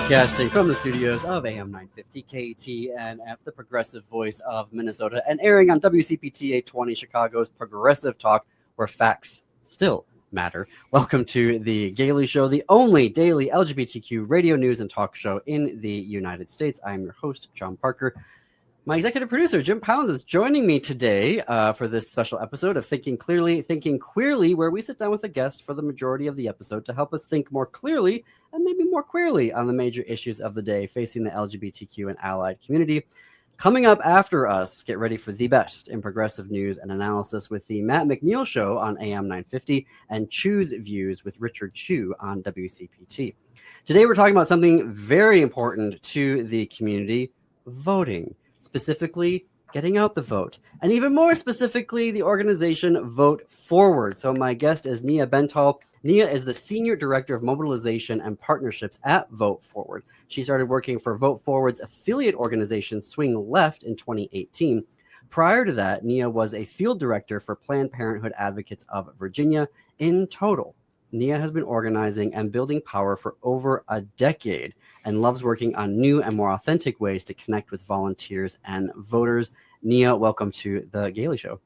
Broadcasting from the studios of AM 950 KTNF, the progressive voice of Minnesota, and airing on WCPT 820 Chicago's Progressive Talk, where facts still matter. Welcome to the Gailey Show, the only daily LGBTQ radio news and talk show in the United States. I'm your host, John Parker. My executive producer, Jim Pounds, is joining me today for this special episode of Thinking Clearly, Thinking Queerly, where we sit down with a guest for the majority of the episode to help us think more clearly and maybe more queerly on the major issues of the day facing the LGBTQ and allied community. Coming up after us, get ready for the best in progressive news and analysis with the Matt McNeil Show on AM 950 and Choose Views with Richard Chu on WCPT. Today, we're talking about something very important to the community, voting. Specifically, getting out the vote. And even more specifically, the organization Vote Forward. So my guest is Nia Bentall. Nia is the Senior Director of Mobilization and Partnerships at Vote Forward. She started working for Vote Forward's affiliate organization, Swing Left, in 2018. Prior to that, Nia was a field director for Planned Parenthood Advocates of Virginia. In total, Nia has been organizing and building power for over a decade and loves working on new and more authentic ways to connect with volunteers and voters. Nia, welcome to the Gailey Show.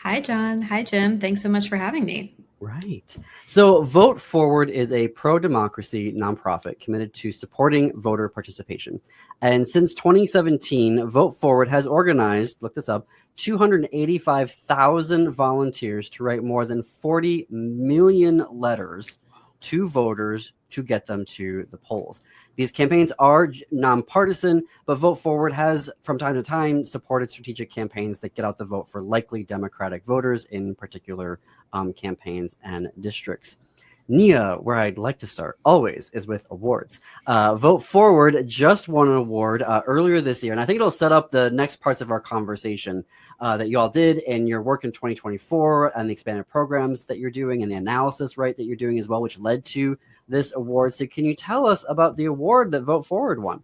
Hi, John. Hi, Jim. Thanks so much for having me. Right. So Vote Forward is a pro-democracy nonprofit committed to supporting voter participation. And since 2017, Vote Forward has organized, look this up, 285,000 volunteers to write more than 40 million letters to voters to get them to the polls. These campaigns are nonpartisan, but Vote Forward has, from time to time, supported strategic campaigns that get out the vote for likely Democratic voters in particular campaigns and districts. Nia, where I'd like to start always is with awards. Vote Forward just won an award earlier this year, and I think it'll set up the next parts of our conversation that you all did in your work in 2024 and the expanded programs that you're doing and the analysis, right, that you're doing as well, which led to this award. So can you tell us about the award that Vote Forward won?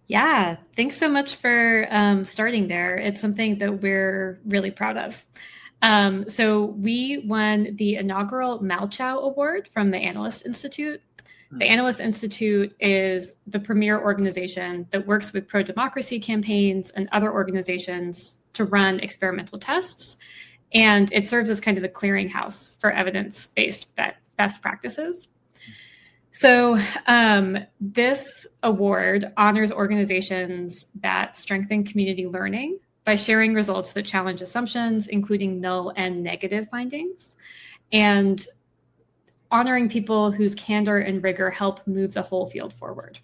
Yeah, thanks so much for starting there. It's something that we're really proud of. So we won the inaugural Malchow Award from the Analyst Institute. The Analyst Institute is the premier organization that works with pro-democracy campaigns and other organizations to run experimental tests. And it serves as kind of the clearinghouse for evidence-based best practices. So this award honors organizations that strengthen community learning by sharing results that challenge assumptions, including null and negative findings, and honoring people whose candor and rigor help move the whole field forward.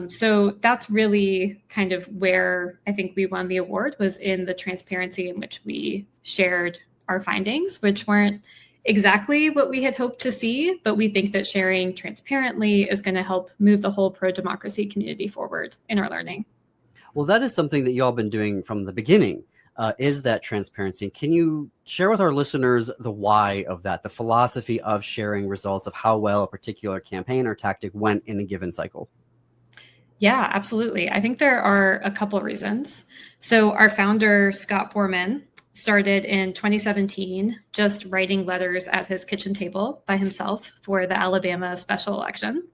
So that's really kind of where I think we won the award, was in the transparency in which we shared our findings, which weren't exactly what we had hoped to see, but we think that sharing transparently is going to help move the whole pro-democracy community forward in our learning. Well, that is something that y'all been doing from the beginning, is that transparency. Can you share with our listeners the why of that, the philosophy of sharing results of how well a particular campaign or tactic went in a given cycle? Yeah, absolutely. I think there are a couple of reasons. So our founder, Scott Foreman, started in 2017, just writing letters at his kitchen table by himself for the Alabama special election.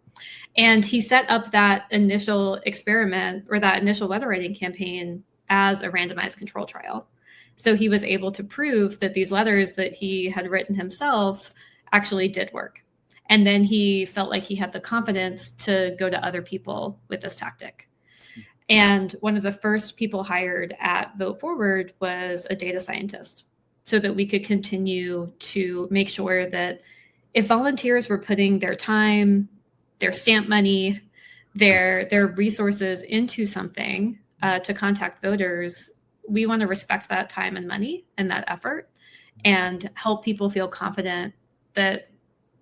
And he set up that initial experiment, or that initial letter writing campaign, as a randomized control trial. So he was able to prove that these letters that he had written himself actually did work. And then he felt like he had the confidence to go to other people with this tactic. And one of the first people hired at Vote Forward was a data scientist, so that we could continue to make sure that if volunteers were putting their time, their stamp money, their resources into something to contact voters, we want to respect that time and money and that effort and help people feel confident that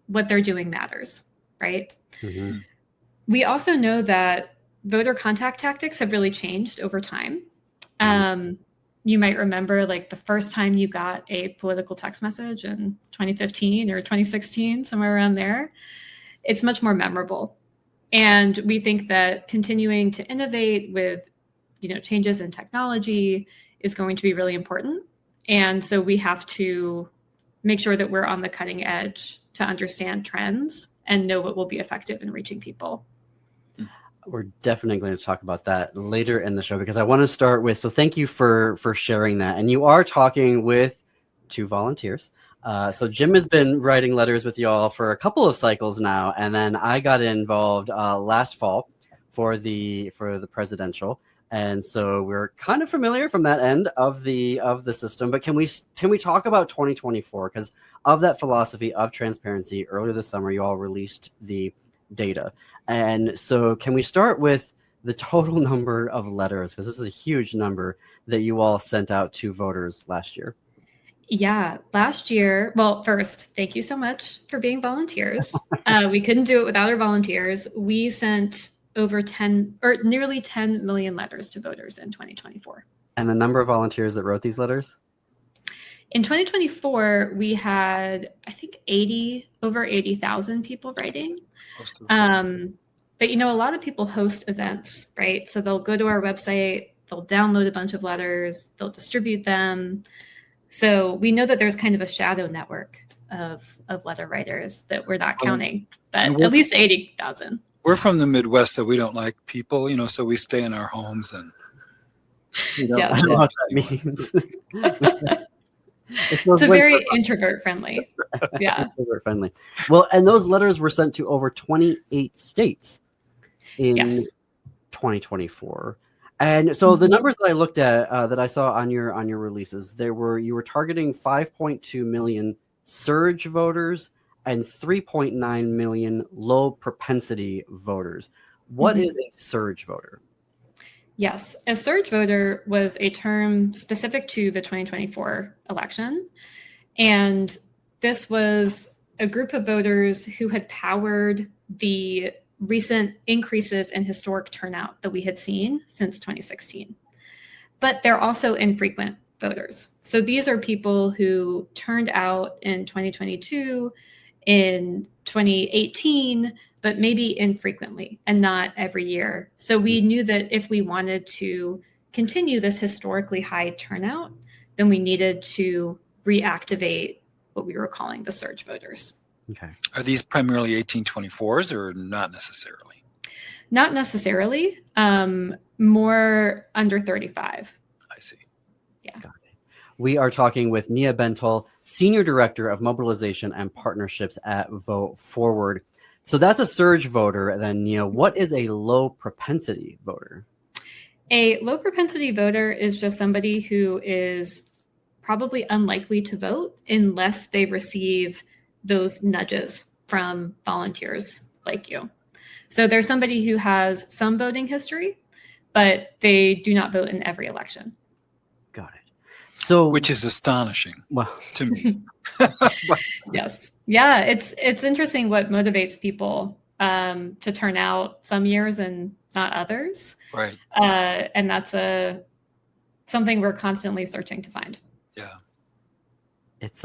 what they're doing matters, right? Mm-hmm. We also know that voter contact tactics have really changed over time. You might remember, like, the first time you got a political text message in 2015 or 2016, somewhere around there, it's much more memorable. And we think that continuing to innovate with, changes in technology is going to be really important. And so we have to make sure that we're on the cutting edge to understand trends and know what will be effective in reaching people. We're definitely going to talk about that later in the show, because I want to start with, so thank you for sharing that. And you are talking with 2 volunteers. So Jim has been writing letters with y'all for a couple of cycles now, and then I got involved last fall for the presidential, and so we're kind of familiar from that end of the system. But can we talk about 2024, because of that philosophy of transparency? Earlier this summer, you all released the data, and so can we start with the total number of letters, because this is a huge number that you all sent out to voters last year? Yeah, last year, well, first, thank you so much for being volunteers. We couldn't do it without our volunteers. We sent over nearly 10 million letters to voters in 2024. And the number of volunteers that wrote these letters? In 2024, we had, I think, over 80,000 people writing. But, a lot of people host events, right? So they'll go to our website, they'll download a bunch of letters, they'll distribute them. So we know that there's kind of a shadow network of letter writers that we're not counting, but at least 80,000. We're from the Midwest, so we don't like people, so we stay in our homes and I don't know what that means. It's a very introvert friendly. Yeah. Introvert friendly. Well, and those letters were sent to over 28 states in 2024. And so the numbers that I looked at, that I saw on your releases, you were targeting 5.2 million surge voters and 3.9 million low propensity voters. What is a surge voter? Yes, a surge voter was a term specific to the 2024 election. And this was a group of voters who had powered the recent increases in historic turnout that we had seen since 2016. But they're also infrequent voters. So these are people who turned out in 2022, in 2018, but maybe infrequently and not every year. So we knew that if we wanted to continue this historically high turnout, then we needed to reactivate what we were calling the surge voters. Okay. Are these primarily 1824s or not necessarily? Not necessarily. More under 35. I see. Yeah. Got it. We are talking with Nia Bentall, Senior Director of Mobilization and Partnerships at Vote Forward. So that's a surge voter. Then, Nia, what is a low propensity voter? A low propensity voter is just somebody who is probably unlikely to vote unless they receive those nudges from volunteers like you. So there's somebody who has some voting history, but they do not vote in every election. Got it. So, which is astonishing to me. Yes. Yeah. It's interesting what motivates people to turn out some years and not others. Right. And that's something we're constantly searching to find. Yeah. It's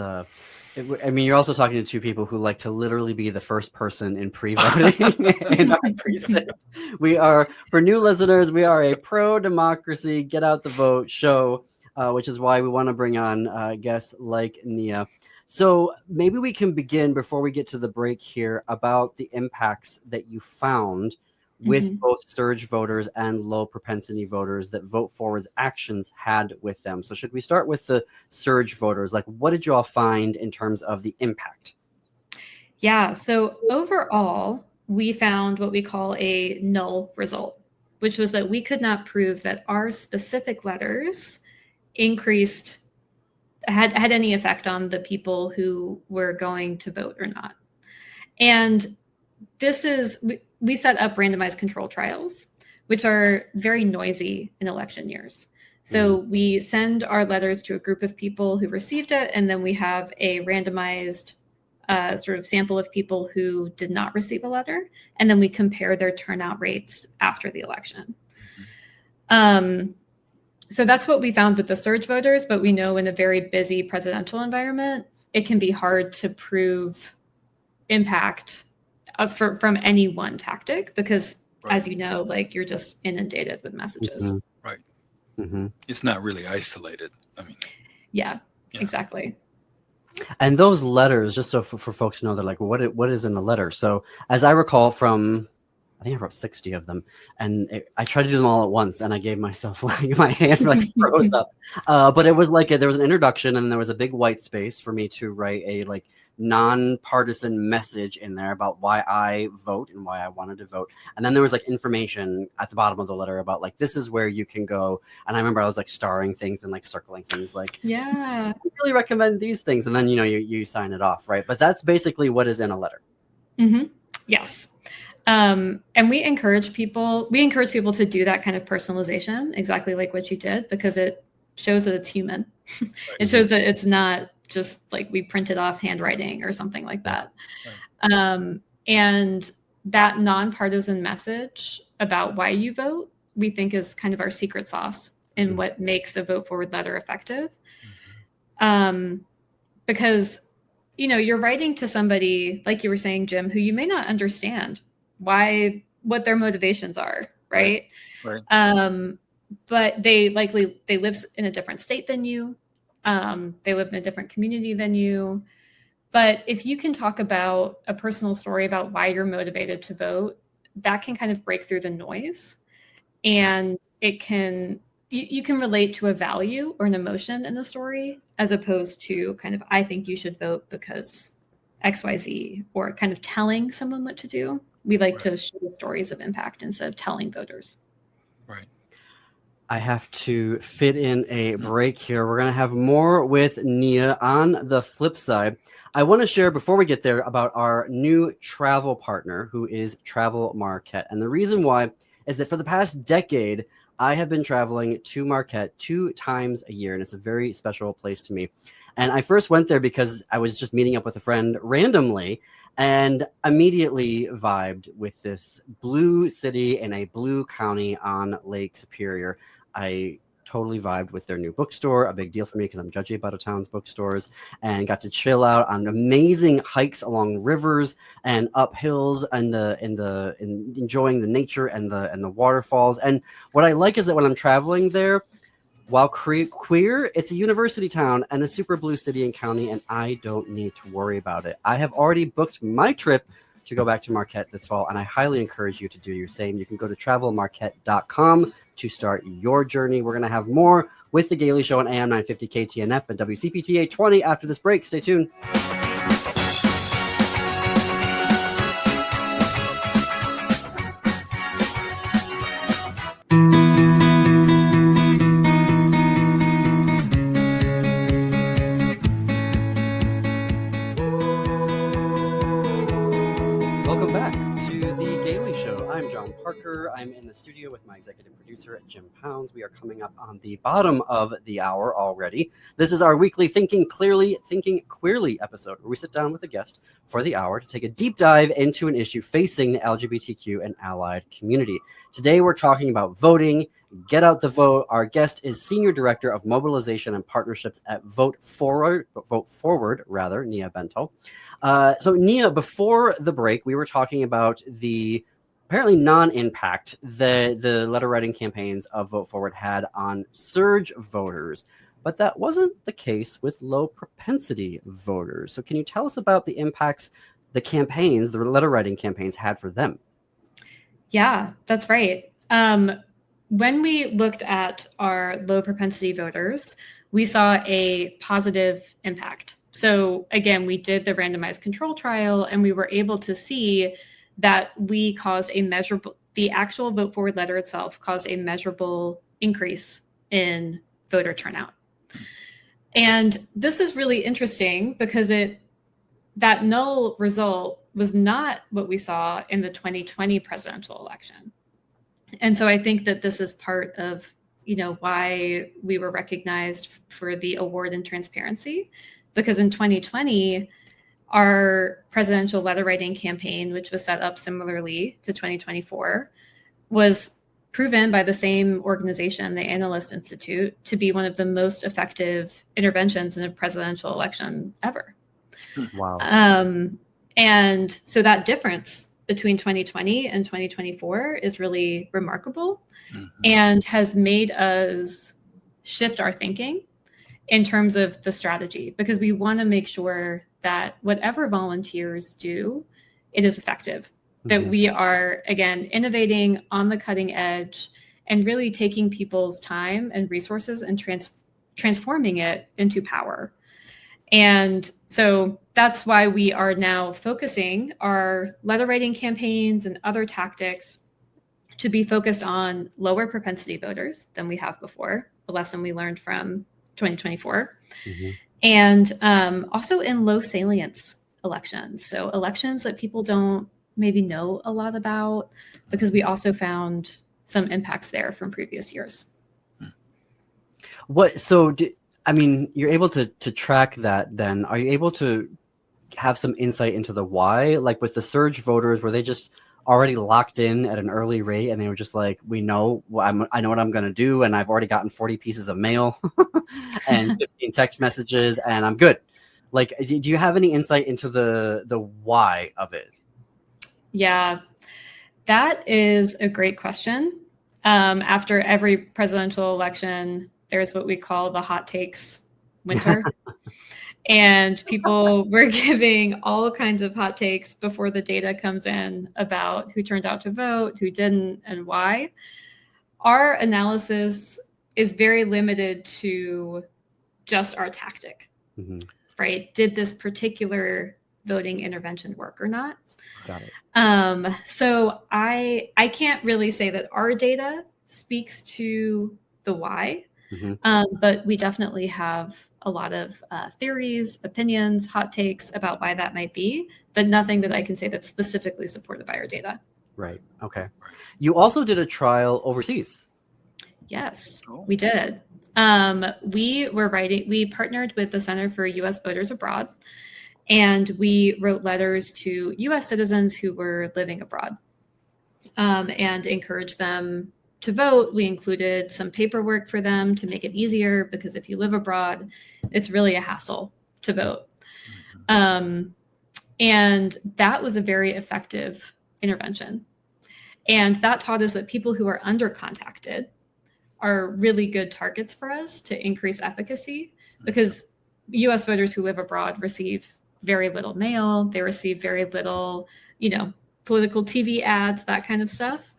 you're also talking to 2 people who like to literally be the first person in pre-voting in our precinct. We are, for new listeners, we are a pro-democracy, get out the vote show, which is why we want to bring on guests like Nia. So maybe we can begin, before we get to the break here, about the impacts that you found with both surge voters and low propensity voters that Vote Forward's actions had with them. So should we start with the surge voters? Like, what did you all find in terms of the impact? Yeah, so overall, we found what we call a null result, which was that we could not prove that our specific letters had any effect on the people who were going to vote or not. And we set up randomized control trials, which are very noisy in election years. So we send our letters to a group of people who received it, and then we have a randomized sort of sample of people who did not receive a letter, and then we compare their turnout rates after the election. So that's what we found with the surge voters, but we know in a very busy presidential environment, it can be hard to prove impact from any one tactic, because as you know, like, you're just inundated with messages. Right. It's not really isolated. Yeah, exactly. And those letters, just so for folks to know, they're like, what is in a letter? So as I recall from, I think I wrote 60 of them, and I tried to do them all at once, and I gave myself like my hand like froze up. But it was like there was an introduction, and there was a big white space for me to write a like nonpartisan message in there about why I vote and why I wanted to vote. And then there was like information at the bottom of the letter about like this is where you can go. And I remember I was like starring things and like circling things like Yeah, I really recommend these things, and then you sign it off, right? But that's basically what is in a letter. Yes. And we encourage people to do that kind of personalization, exactly like what you did, because it shows that it's human. It shows that it's not just like we printed off handwriting or something like that. And that nonpartisan message about why you vote, we think is kind of our secret sauce in what makes a vote forward letter effective. Because, you're writing to somebody, like you were saying, Jim, who you may not understand what their motivations are, right? But they live in a different state than you. They live in a different community than you. But if you can talk about a personal story about why you're motivated to vote, that can kind of break through the noise, and you can relate to a value or an emotion in the story, as opposed to kind of, I think you should vote because XYZ, or kind of telling someone what to do. We like to show stories of impact instead of telling voters. Right. I have to fit in a break here. We're going to have more with Nia on the flip side. I want to share before we get there about our new travel partner, who is Travel Marquette. And the reason why is that for the past decade, I have been traveling to Marquette 2 times a year, and it's a very special place to me. And I first went there because I was just meeting up with a friend randomly and immediately vibed with this blue city in a blue county on Lake Superior. I totally vibed with their new bookstore, a big deal for me because I'm judgy about a town's bookstores, and got to chill out on amazing hikes along rivers and up hills and enjoying the nature and the waterfalls. And what I like is that when I'm traveling there, while queer, it's a university town and a super blue city and county, and I don't need to worry about it. I have already booked my trip to go back to Marquette this fall, and I highly encourage you to do your same. You can go to travelmarquette.com to start your journey. We're going to have more with The Gailey Show on AM 950 KTNF and WCPT 820 after this break. Stay tuned. Welcome back to The Gailey Show. I'm John Parker. I'm in the studio with my executive producer, Jim Pounds. We are coming up on the bottom of the hour already. This is our weekly Thinking Clearly, Thinking Queerly episode, where we sit down with a guest for the hour to take a deep dive into an issue facing the LGBTQ and allied community. Today, we're talking about voting. Get out the vote. Our guest is Senior Director of Mobilization and Partnerships at Vote Forward, Nia Bentall. So Nia, before the break, we were talking about the apparently non-impact the letter writing campaigns of Vote Forward had on surge voters, but that wasn't the case with low propensity voters. So can you tell us about the impacts the letter writing campaigns had for them? Yeah, that's right. When we looked at our low propensity voters, we saw a positive impact. So again, we did the randomized control trial, and we were able to see that the actual Vote Forward letter itself caused a measurable increase in voter turnout. And this is really interesting because that null result was not what we saw in the 2020 presidential election. And so I think that this is part of, why we were recognized for the award in transparency, because in 2020, our presidential letter writing campaign, which was set up similarly to 2024, was proven by the same organization, the Analyst Institute, to be one of the most effective interventions in a presidential election ever. Wow. And so that difference between 2020 and 2024 is really remarkable and has made us shift our thinking in terms of the strategy, because we want to make sure that whatever volunteers do, it is effective, that we are, again, innovating on the cutting edge and really taking people's time and resources and transforming it into power. And so that's why we are now focusing our letter writing campaigns and other tactics to be focused on lower propensity voters than we have before, a lesson we learned from 2024, and also in low salience elections. So elections that people don't maybe know a lot about, because we also found some impacts there from previous years. I mean, you're able to track that then. Are you able to have some insight into the why? Like with the surge voters, were they just already locked in at an early rate and they were just like, I know what I'm going to do, and I've already gotten 40 pieces of mail and 15 text messages and I'm good? Like, do you have any insight into the why of it? Yeah, that is a great question. After every presidential election, there's what we call the hot takes winter. And people were giving all kinds of hot takes before the data comes in about who turned out to vote, who didn't, and why. Our analysis is very limited to just our tactic, right? Did this particular voting intervention work or not? Got it. So I can't really say that our data speaks to the why, but we definitely have a lot of theories, opinions, hot takes about why that might be, but nothing that I can say that's specifically supported by our data. Right. Okay. You also did a trial overseas. Yes, we did. We partnered with the Center for U.S. Voters Abroad, and we wrote letters to U.S. citizens who were living abroad and encouraged them to vote. We included some paperwork for them to make it easier, because if you live abroad, it's really a hassle to vote. And that was a very effective intervention. And that taught us that people who are under-contacted are really good targets for us to increase efficacy, because U.S. voters who live abroad receive very little mail. They receive very little, political TV ads, that kind of stuff.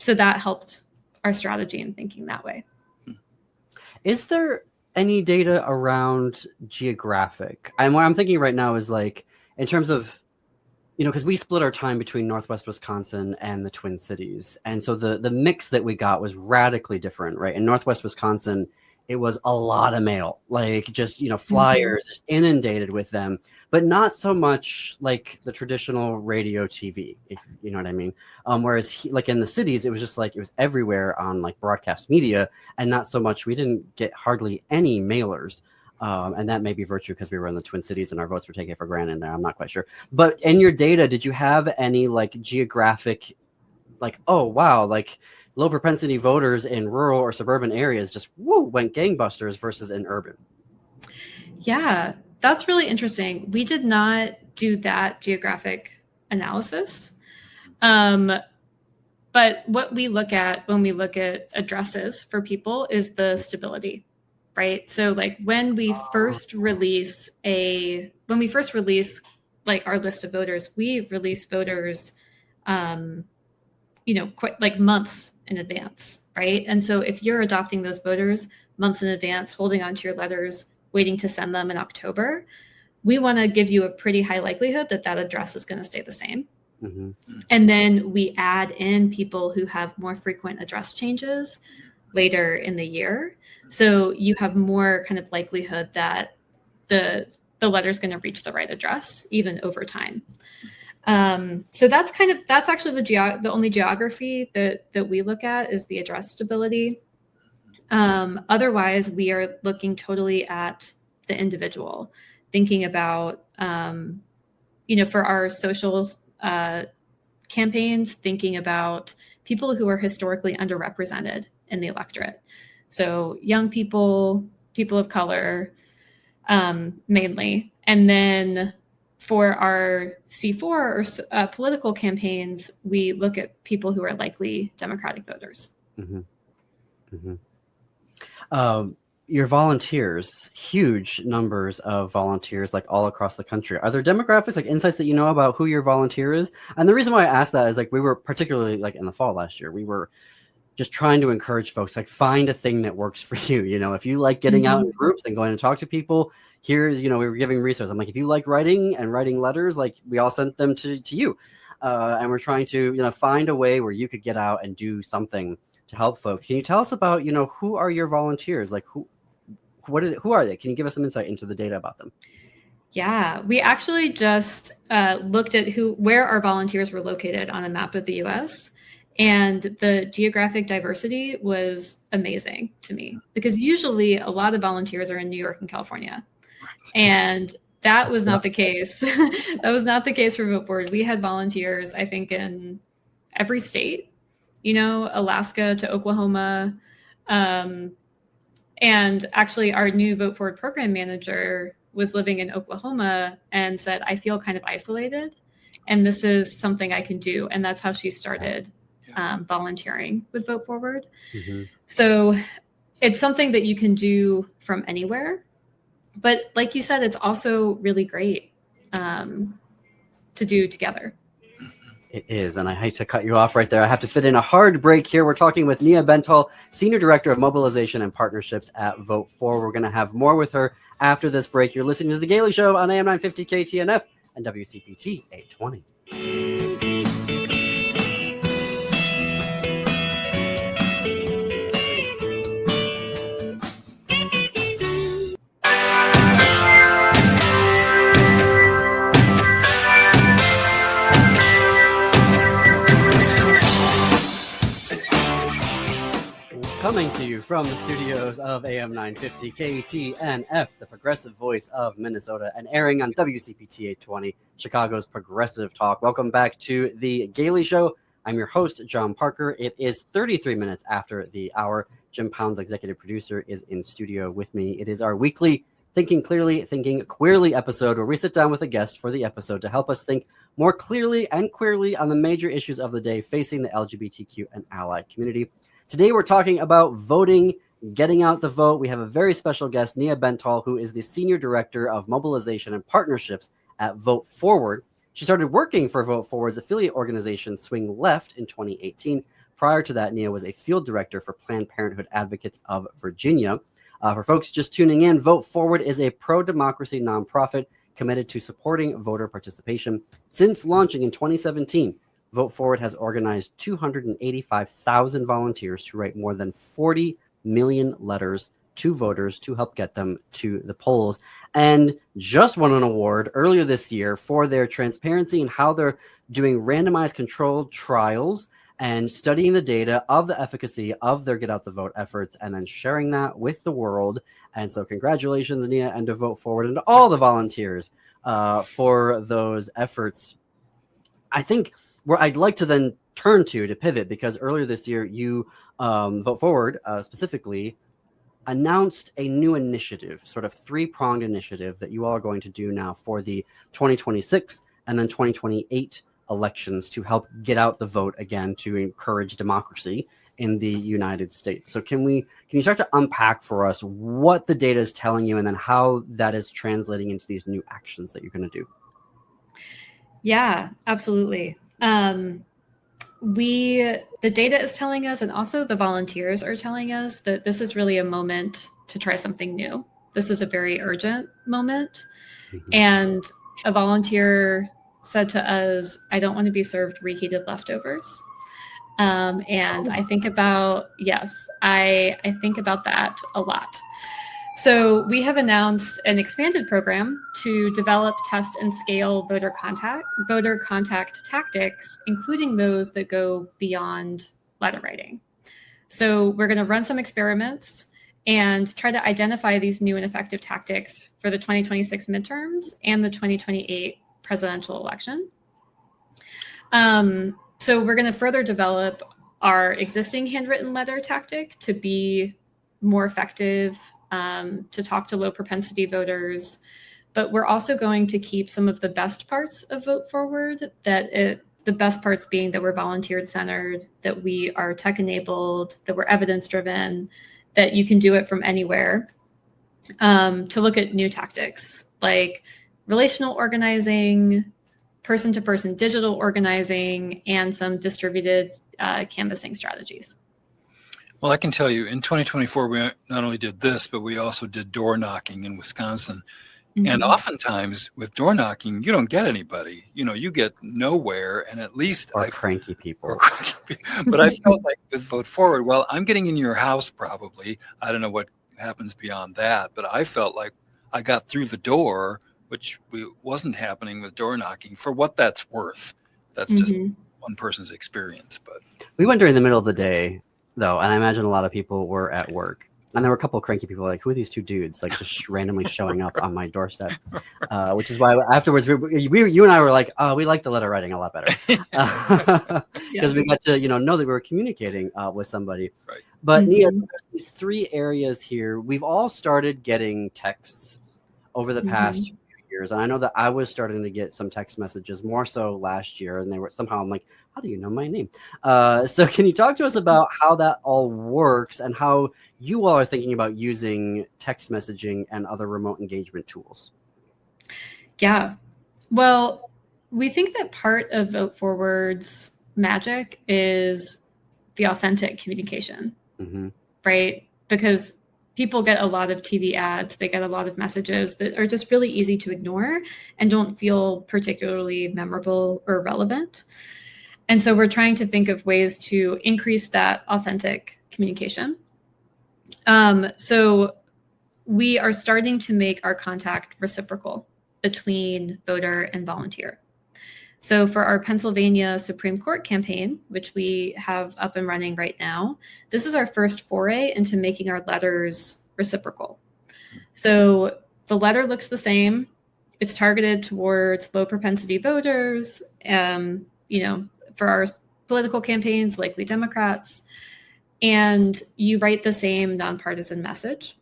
So that helped our strategy in thinking that way. Is there any data around geographic? And what I'm thinking right now is like, in terms of, because we split our time between Northwest Wisconsin and the Twin Cities. And so the mix that we got was radically different, right? In Northwest Wisconsin, it was a lot of mail, like just, flyers, just inundated with them, but not so much like the traditional radio, TV, if you know what I mean. Whereas like in the cities, it was just like, it was everywhere on like broadcast media, and not so much, we didn't get hardly any mailers. And that may be virtue because we were in the Twin Cities and our votes were taken for granted there. I'm not quite sure. But in your data, did you have any like geographic, like, oh, wow, like low propensity voters in rural or suburban areas just went gangbusters versus in urban? Yeah, that's really interesting. We did not do that geographic analysis. But what we look at when we look at addresses for people is the stability, right? So like when we first release like our list of voters, we release voters, quite like months in advance, right? And so if you're adopting those voters months in advance, holding onto your letters, waiting to send them in October, we want to give you a pretty high likelihood that address is going to stay the same. And then we add in people who have more frequent address changes later in the year. So you have more kind of likelihood that the letter is going to reach the right address even over time. So that's actually the only geography that we look at is the address stability. Otherwise, we are looking totally at the individual, thinking about, for our social campaigns, thinking about people who are historically underrepresented in the electorate. So young people, people of color, mainly. And then for our C4 or political campaigns, we look at people who are likely Democratic voters. your volunteers, huge numbers of volunteers, like all across the country. Are there demographics, like insights that you know about who your volunteer is? And the reason why I asked that is like we were particularly like in the fall last year, we were just trying to encourage folks, like find a thing that works for you. You know, if you like getting out in groups and going to talk to people, here's, you know, we were giving resources. I'm like, if you like writing and writing letters, like we all sent them to you. And we're trying to, you know, find a way where you could get out and do something to help folks. Can you tell us about, you know, who are your volunteers? Like who are they? Can you give us some insight into the data about them? Yeah, we actually just looked at where our volunteers were located on a map of the US. And the geographic diversity was amazing to me because usually a lot of volunteers are in New York and California. And that was not the case. That was not the case for Vote Forward. We had volunteers, I think, in every state, you know, Alaska to Oklahoma. And actually, our new Vote Forward program manager was living in Oklahoma and said, I feel kind of isolated, and this is something I can do. And that's how she started volunteering with Vote Forward. So it's something that you can do from anywhere. But like you said, it's also really great to do together. It is, and I hate to cut you off right there. I have to fit in a hard break here. We're talking with Nia Bentall, Senior Director of Mobilization and Partnerships at Vote Forward. We're going to have more with her after this break. You're listening to The Gailey Show on AM 950 KTNF and WCPT 820. Coming to you from the studios of AM 950 KTNF, the progressive voice of Minnesota, and airing on WCPT 820, Chicago's progressive talk. Welcome back to The Gailey Show. I'm your host, John Parker. It is 33 minutes after the hour. Jim Pounds, executive producer, is in studio with me. It is our weekly Thinking Clearly, Thinking Queerly episode, where we sit down with a guest for the episode to help us think more clearly and queerly on the major issues of the day facing the LGBTQ and allied community. Today, we're talking about voting, getting out the vote. We have a very special guest, Nia Bentall, who is the Senior Director of Mobilization and Partnerships at Vote Forward. She started working for Vote Forward's affiliate organization, Swing Left, in 2018. Prior to that, Nia was a field director for Planned Parenthood Advocates of Virginia. For folks just tuning in, Vote Forward is a pro-democracy nonprofit committed to supporting voter participation. Since launching in 2017, Vote Forward has organized 285,000 volunteers to write more than 40 million letters to voters to help get them to the polls, and just won an award earlier this year for their transparency and how they're doing randomized controlled trials and studying the data of the efficacy of their Get Out the Vote efforts and then sharing that with the world. And so congratulations, Nia, and to Vote Forward and to all the volunteers for those efforts. I think where I'd like to then turn to pivot, because earlier this year, you, Vote Forward specifically, announced a new initiative, sort of three-pronged initiative that you all are going to do now for the 2026 and then 2028 elections to help get out the vote again, to encourage democracy in the United States. So can you start to unpack for us what the data is telling you and then how that is translating into these new actions that you're going to do? Yeah, absolutely. The data is telling us, and also the volunteers are telling us, that this is really a moment to try something new. This is a very urgent moment. And a volunteer said to us, I don't want to be served reheated leftovers. And I think about, I think about that a lot. So we have announced an expanded program to develop, test, and scale voter contact tactics, including those that go beyond letter writing. So we're going to run some experiments and try to identify these new and effective tactics for the 2026 midterms and the 2028 presidential election. So we're going to further develop our existing handwritten letter tactic to be more effective, to talk to low propensity voters, but we're also going to keep some of the best parts of Vote Forward, the best parts being that we're volunteer centered, that we are tech enabled, that we're evidence driven, that you can do it from anywhere. to look at new tactics like relational organizing, person-to-person digital organizing, and some distributed canvassing strategies. Well, I can tell you in 2024, we not only did this, but we also did door knocking in Wisconsin. And oftentimes with door knocking, you don't get anybody. You get nowhere, and at least cranky people. But I felt like with Vote Forward, well, I'm getting in your house probably. I don't know what happens beyond that, but I felt like I got through the door, which wasn't happening with door knocking. For what that's worth, that's just one person's experience. But we went during the middle of the day, though, and I imagine a lot of people were at work. And there were a couple of cranky people like, who are these two dudes like just randomly showing up on my doorstep? Which is why afterwards you and I were like, we like the letter writing a lot better because we got to know that we were communicating with somebody. Right. But Nia, there's these 3 areas here. We've all started getting texts over the past few years, and I know that I was starting to get some text messages more so last year, and they were somehow I'm like, how do you know my name? So can you talk to us about how that all works and how you all are thinking about using text messaging and other remote engagement tools? Yeah. Well, we think that part of Vote Forward's magic is the authentic communication, right? Because people get a lot of TV ads, they get a lot of messages that are just really easy to ignore and don't feel particularly memorable or relevant. And so we're trying to think of ways to increase that authentic communication. So we are starting to make our contact reciprocal between voter and volunteer. So for our Pennsylvania Supreme Court campaign, which we have up and running right now, this is our first foray into making our letters reciprocal. So the letter looks the same. It's targeted towards low propensity voters, for our political campaigns, likely Democrats, and you write the same nonpartisan message.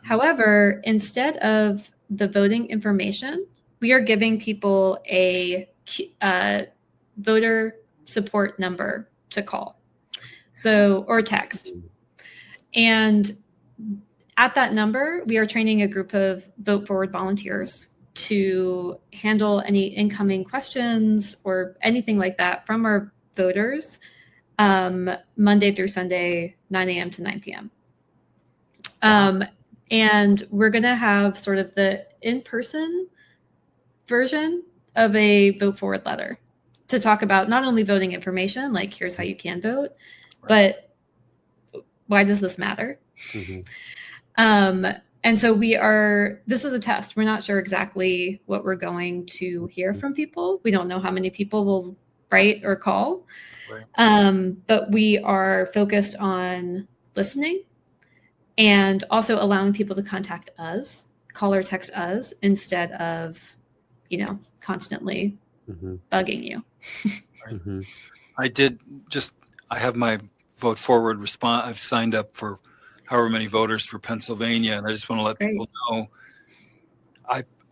However, instead of the voting information, we are giving people a voter support number to call, or text. And at that number, we are training a group of Vote Forward volunteers to handle any incoming questions or anything like that from our voters Monday through Sunday, 9 a.m. to 9 p.m. And we're going to have sort of the in-person version of a Vote Forward letter to talk about not only voting information, like here's how you can vote, but why does this matter? And so this is a test. We're not sure exactly what we're going to hear from people. We don't know how many people will write or call. But we are focused on listening and also allowing people to contact us, call or text us instead of, constantly bugging you. I have my Vote Forward response. I've signed up for however many voters for Pennsylvania, and I just want to let people know.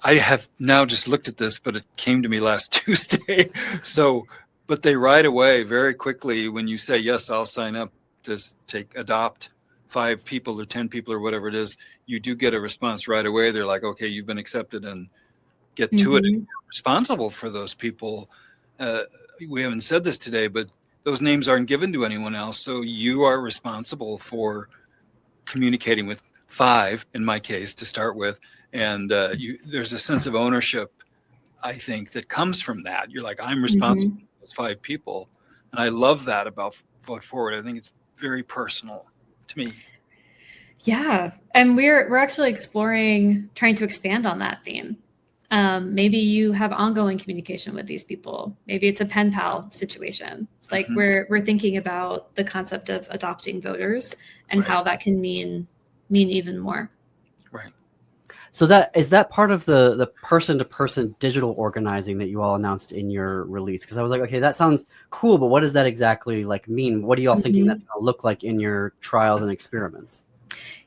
I have now just looked at this, but it came to me last Tuesday. But they right away, very quickly, when you say, yes, I'll sign up to adopt 5 people or 10 people or whatever it is, you do get a response right away. They're like, okay, you've been accepted and get to it. And you're responsible for those people. We haven't said this today, but those names aren't given to anyone else. So you are responsible for communicating with 5, in my case, to start with. And there's a sense of ownership, I think, that comes from that. You're like, I'm responsible for those 5 people. And I love that about Vote Forward. I think it's very personal to me. Yeah. And we're actually exploring trying to expand on that theme. Maybe you have ongoing communication with these people. Maybe it's a pen pal situation. Like we're thinking about the concept of adopting voters and how that can mean even more. Right. So is that part of the person-to-person digital organizing that you all announced in your release? Because I was like, okay, that sounds cool, but what does that exactly mean? What are you all thinking that's going to look like in your trials and experiments?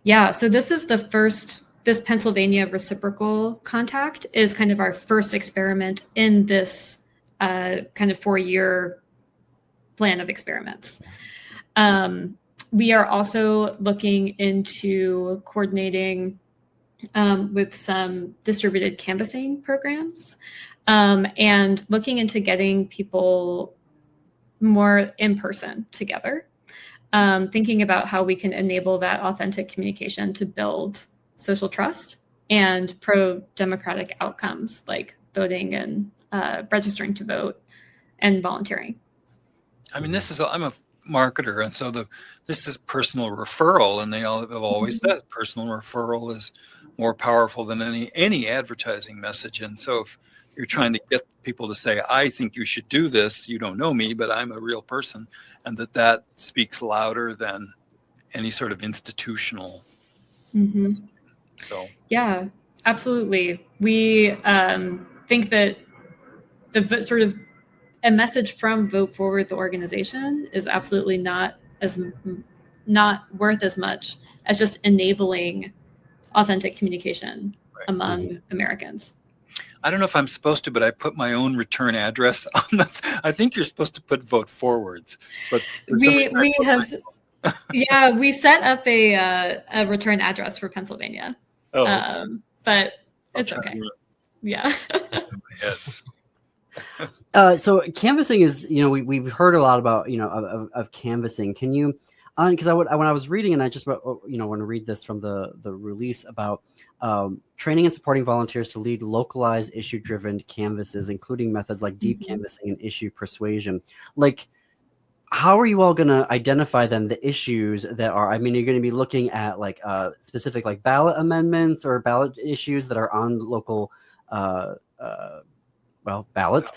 Yeah. So this is this Pennsylvania reciprocal contact is kind of our first experiment in this kind of 4-year plan of experiments. We are also looking into coordinating with some distributed canvassing programs, and looking into getting people more in person together, thinking about how we can enable that authentic communication to build social trust and pro-democratic outcomes like voting and registering to vote and volunteering. I mean, I'm a marketer, and so this is personal referral, and they all have always said personal referral is more powerful than any advertising message. And so if you're trying to get people to say, I think you should do this, you don't know me, but I'm a real person, and that speaks louder than any sort of institutional. So yeah, absolutely. We think that the sort of a message from Vote Forward, the organization, is absolutely not worth as much as just enabling authentic communication among Americans. I don't know if I'm supposed to, but I put my own return address on I think you're supposed to put Vote Forwards, but we set up a return address for Pennsylvania. But it's okay. Yeah. So canvassing is, we've heard a lot about, of canvassing. Can you, because when I was reading, and I just want to read this from the release about training and supporting volunteers to lead localized issue-driven canvasses, including methods like deep canvassing and issue persuasion. Like, how are you all going to identify then the issues that are? I mean, you're going to be looking at like specific like ballot amendments or ballot issues that are on local ballots.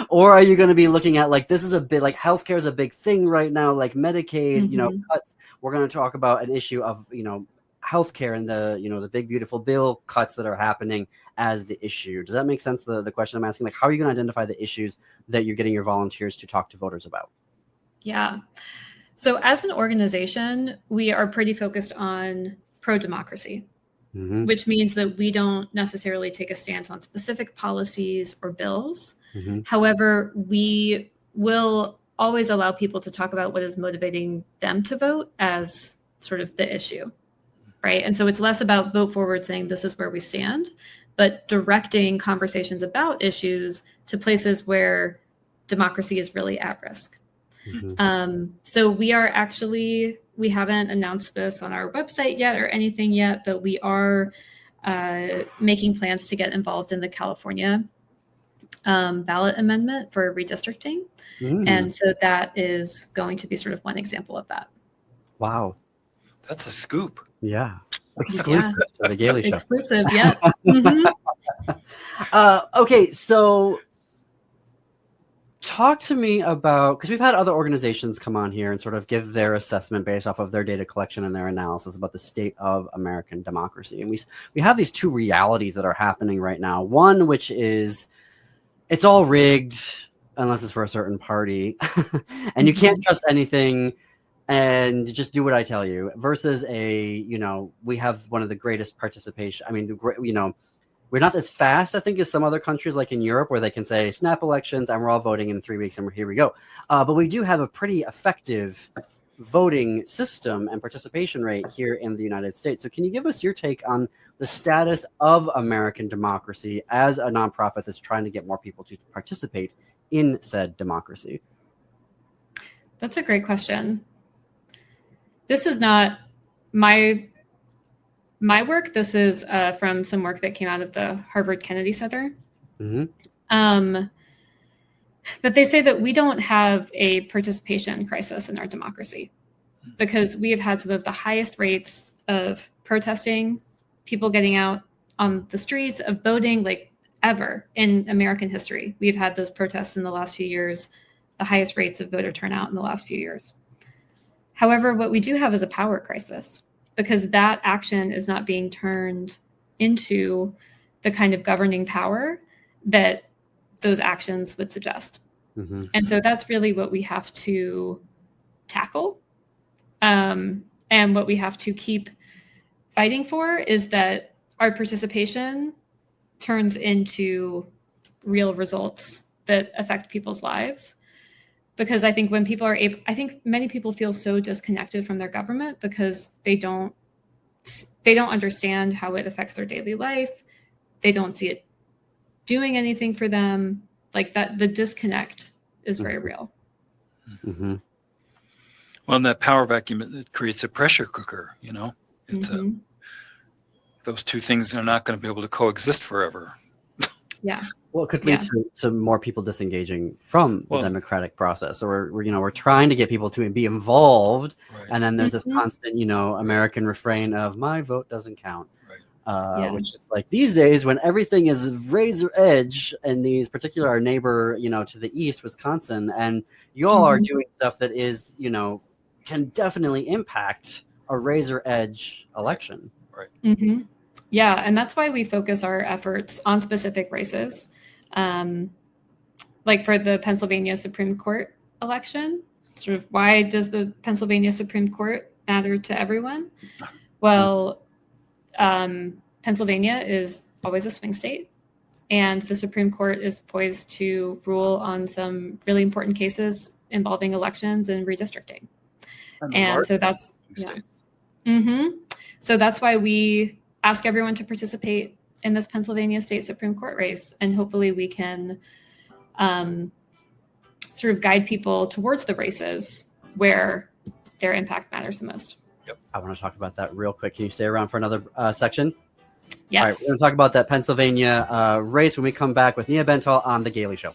Or are you going to be looking at like, this is a bit like healthcare is a big thing right now, like Medicaid, cuts. We're going to talk about an issue of, healthcare and the big, beautiful bill cuts that are happening as the issue. Does that make sense? The question I'm asking, like, how are you going to identify the issues that you're getting your volunteers to talk to voters about? Yeah. So as an organization, we are pretty focused on pro-democracy. Which means that we don't necessarily take a stance on specific policies or bills. However, we will always allow people to talk about what is motivating them to vote as sort of the issue, right? And so it's less about Vote Forward saying this is where we stand, but directing conversations about issues to places where democracy is really at risk. So we haven't announced this on our website yet or anything yet, but we are making plans to get involved in the California ballot amendment for redistricting. And so that is going to be sort of one example of that. Wow. That's a scoop. Yeah. Exclusive to the Gailey Show. Exclusive, yes. Okay, so talk to me about, because we've had other organizations come on here and sort of give their assessment based off of their data collection and their analysis about the state of American democracy. And we have these two realities that are happening right now. One, which is it's all rigged unless it's for a certain party and you can't trust anything and just do what I tell you, versus we have one of the greatest participation. I mean, we're not as fast, I think, as some other countries like in Europe where they can say snap elections and we're all voting in 3 weeks and here we go. But we do have a pretty effective voting system and participation rate here in the United States. So can you give us your take on the status of American democracy as a nonprofit that's trying to get more people to participate in said democracy? That's a great question. This is not my work. This is from some work that came out of the Harvard Kennedy Center. But they say that we don't have a participation crisis in our democracy because we have had some of the highest rates of protesting, people getting out on the streets, of voting, like ever in American history. We've had those protests in the last few years, the highest rates of voter turnout in the last few years. However, what we do have is a power crisis, because that action is not being turned into the kind of governing power that those actions would suggest. And so that's really what we have to tackle. And what we have to keep fighting for is that our participation turns into real results that affect people's lives. Because I think I think many people feel so disconnected from their government because they don't they don't understand how it affects their daily life. They don't see it doing anything for them. Like that, the disconnect is very real. Mm-hmm. Well, and that power vacuum, it creates a pressure cooker, you know. It's those two things are not going to be able to coexist forever. Yeah. Well, it could lead to more people disengaging from the democratic process. So we're trying to get people to be involved, right. And then there's this constant, American refrain of "my vote doesn't count," right. which is like these days when everything is razor edge, and these particular our neighbor, to the east, Wisconsin, and you all are doing stuff that is, can definitely impact a razor edge election. Right. Mm-hmm. Yeah, and that's why we focus our efforts on specific races. Like for the Pennsylvania Supreme Court election, sort of why does the Pennsylvania Supreme Court matter to everyone? Well, Pennsylvania is always a swing state, and the Supreme Court is poised to rule on some really important cases involving elections and redistricting. And so that's So that's why we ask everyone to participate in this Pennsylvania State Supreme Court race, and hopefully we can sort of guide people towards the races where their impact matters the most. Yep. I want to talk about that real quick. Can you stay around for another section? Yes. All right, we're going to talk about that Pennsylvania race when we come back with Nia Bentall on The Gailey Show.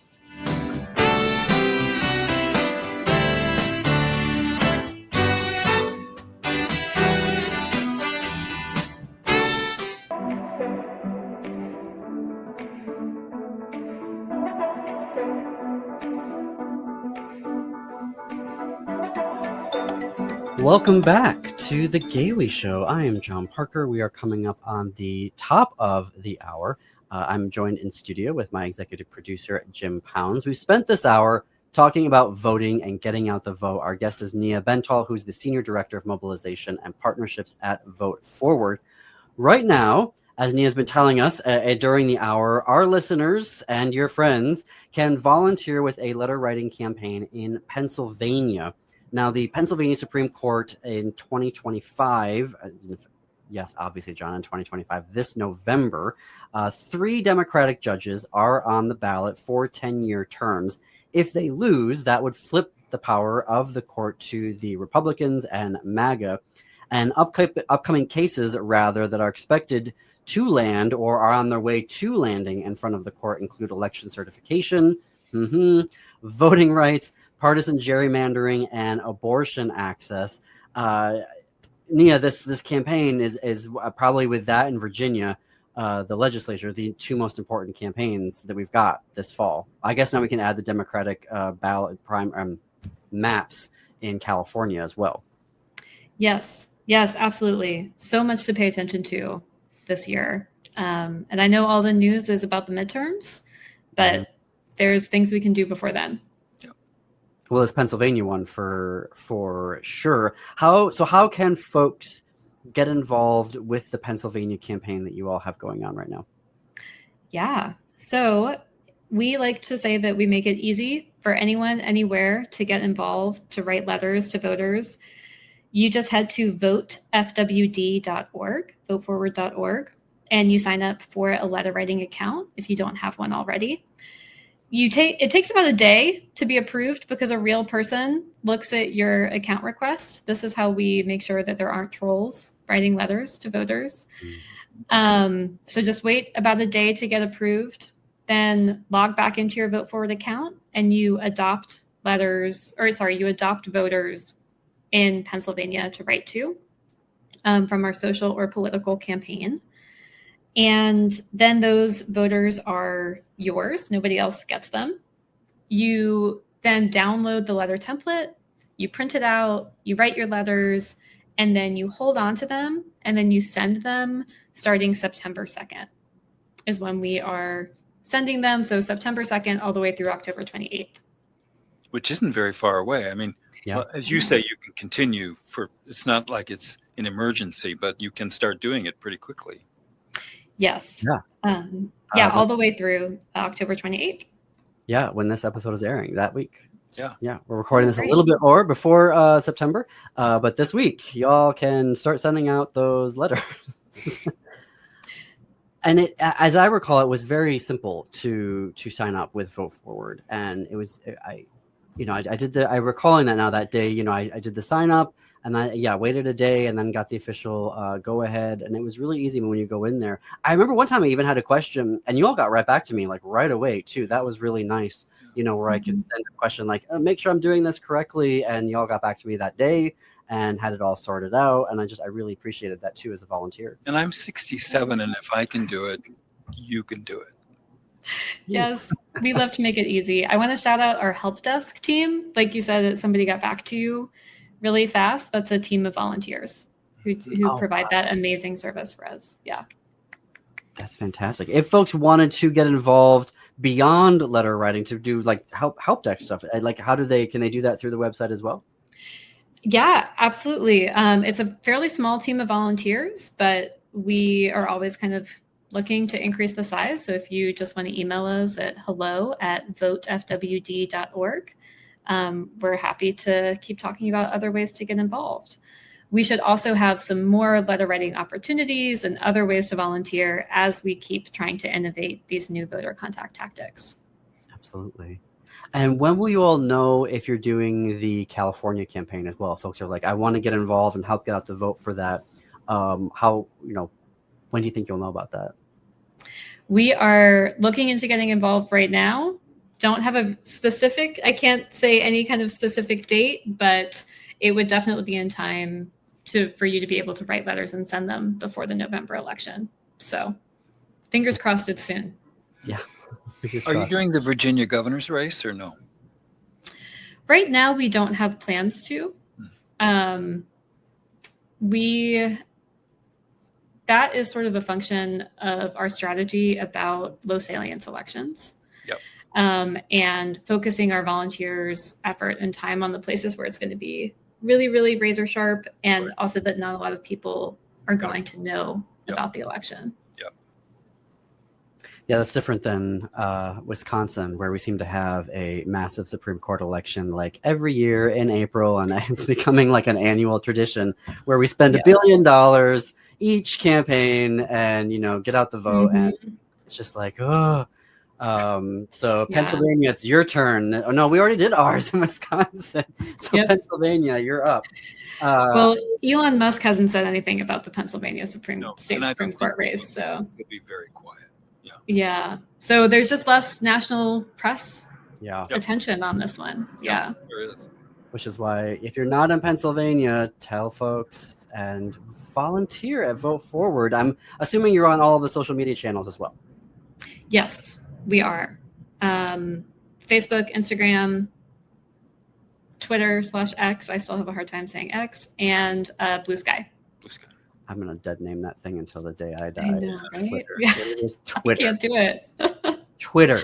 Welcome back to The Gailey Show. I am John Parker. We are coming up on the top of the hour. I'm joined in studio with my executive producer, Jim Pounds. We've spent this hour talking about voting and getting out the vote. Our guest is Nia Bentall, who's the Senior Director of Mobilization and Partnerships at Vote Forward. Right now, as Nia's been telling us during the hour, our listeners and your friends can volunteer with a letter writing campaign in Pennsylvania. Now, the Pennsylvania Supreme Court in 2025, yes, obviously, John, in 2025, this November, 3 Democratic judges are on the ballot for 10-year terms. If they lose, that would flip the power of the court to the Republicans and MAGA. And upcoming cases, rather, that are expected to land or are on their way to landing in front of the court include election certification, voting rights, partisan gerrymandering, and abortion access. Nia, this campaign is probably, with that in Virginia, the legislature, the 2 most important campaigns that we've got this fall. I guess now we can add the Democratic ballot maps in California as well. Yes, absolutely. So much to pay attention to this year. And I know all the news is about the midterms, but there's things we can do before then. Well, this Pennsylvania one for sure. How can folks get involved with the Pennsylvania campaign that you all have going on right now? Yeah. So we like to say that we make it easy for anyone, anywhere to get involved, to write letters to voters. You just head to votefwd.org, voteforward.org, and you sign up for a letter writing account if you don't have one already. It takes about a day to be approved because a real person looks at your account request. This is how we make sure that there aren't trolls writing letters to voters. So just wait about a day to get approved, then log back into your Vote Forward account and you adopt voters in Pennsylvania to write to from our social or political campaign. And then those voters are yours. Nobody else gets them. You then download the letter template, you print it out, you write your letters, and then you hold on to them, and then you send them starting September 2nd is when we are sending them. So September 2nd all the way through October 28th. Which isn't very far away. I mean, well, as you say, you can continue it's not like it's an emergency, but you can start doing it pretty quickly. Yes. All the way through October 28th. Yeah, when this episode is airing that week. Yeah, we're recording this a little bit more before September, but this week y'all can start sending out those letters. And as I recall, it was very simple to sign up with Vote Forward, and it was I did I recalling that now that day, I did the sign up, and I waited a day and then got the official go ahead, and it was really easy when you go in there. I remember one time I even had a question, and you all got right back to me like right away too. That was really nice, where I could send a question like, make sure I'm doing this correctly, and you all got back to me that day and had it all sorted out, and I really appreciated that too as a volunteer. And I'm 67, and if I can do it, you can do it. Yes, we love to make it easy. I want to shout out our help desk team. Like you said, that somebody got back to you really fast. That's a team of volunteers who provide that amazing service for us. Yeah. That's fantastic. If folks wanted to get involved beyond letter writing to do like help desk stuff, like can they do that through the website as well? Yeah, absolutely. It's a fairly small team of volunteers, but we are always kind of looking to increase the size. So if you just want to email us at hello@votefwd.org, we're happy to keep talking about other ways to get involved. We should also have some more letter writing opportunities and other ways to volunteer as we keep trying to innovate these new voter contact tactics. Absolutely. And when will you all know if you're doing the California campaign as well? Folks are like, I want to get involved and help get out the vote for that. When do you think you'll know about that? We are looking into getting involved right now. Don't have I can't say any kind of specific date, but it would definitely be in time for you to be able to write letters and send them before the November election. So fingers crossed it's soon. Yeah. Are you doing the Virginia governor's race or no? Right now, we don't have plans to. That is sort of a function of our strategy about low salience elections. Yep. And focusing our volunteers' effort and time on the places where it's going to be really, really razor sharp, and also that not a lot of people are going to know about the election. Yeah, that's different than Wisconsin, where we seem to have a massive Supreme Court election like every year in April, and it's becoming like an annual tradition where we spend $1 billion each campaign and get out the vote, and it's just like, oh. So Pennsylvania, it's your turn. Oh no, we already did ours in Wisconsin. So Pennsylvania, you're up. Well, Elon Musk hasn't said anything about the Pennsylvania Supreme Court race, so it'll be very quiet. Yeah. So there's just less national press attention on this one. Yeah. There is. Which is why if you're not in Pennsylvania, tell folks and volunteer at Vote Forward. I'm assuming you're on all of the social media channels as well. Yes, we are. Facebook, Instagram, Twitter /X. I still have a hard time saying X, and Blue Sky. Blue Sky. I'm going to dead name that thing until the day I die. I know, right? Twitter. Yeah. It's Twitter. I can't do it. Twitter.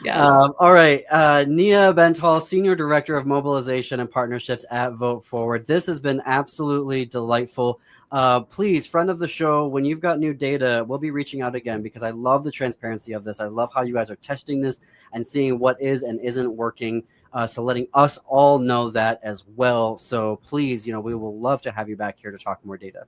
Yeah. All right. Nia Bentall, Senior Director of Mobilization and Partnerships at Vote Forward. This has been absolutely delightful. Please, friend of the show, when you've got new data, we'll be reaching out again because I love the transparency of this. I love how you guys are testing this and seeing what is and isn't working. So letting us all know that as well. So please, we will love to have you back here to talk more data.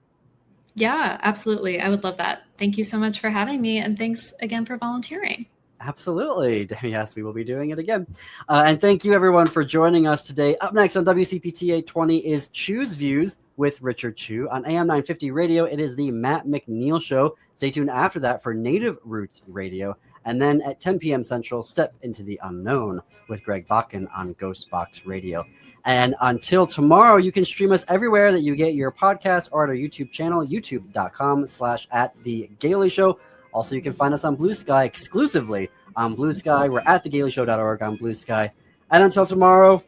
Yeah, absolutely. I would love that. Thank you so much for having me. And thanks again for volunteering. Absolutely. Yes, we will be doing it again. And thank you, everyone, for joining us today. Up next on WCPT 820 is Choose Views with Richard Chu. On AM 950 Radio, it is the Matt McNeil Show. Stay tuned after that for Native Roots Radio. And then at 10 p.m. Central, step into the unknown with Greg Bakken on Ghostbox Radio. And until tomorrow, you can stream us everywhere that you get your podcast or at our YouTube channel, youtube.com/@TheGaileyShow. Also, you can find us on Blue Sky exclusively on Blue Sky. We're at thegaileyshow.org on Blue Sky. And until tomorrow,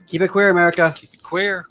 keep it queer, America. Keep it queer.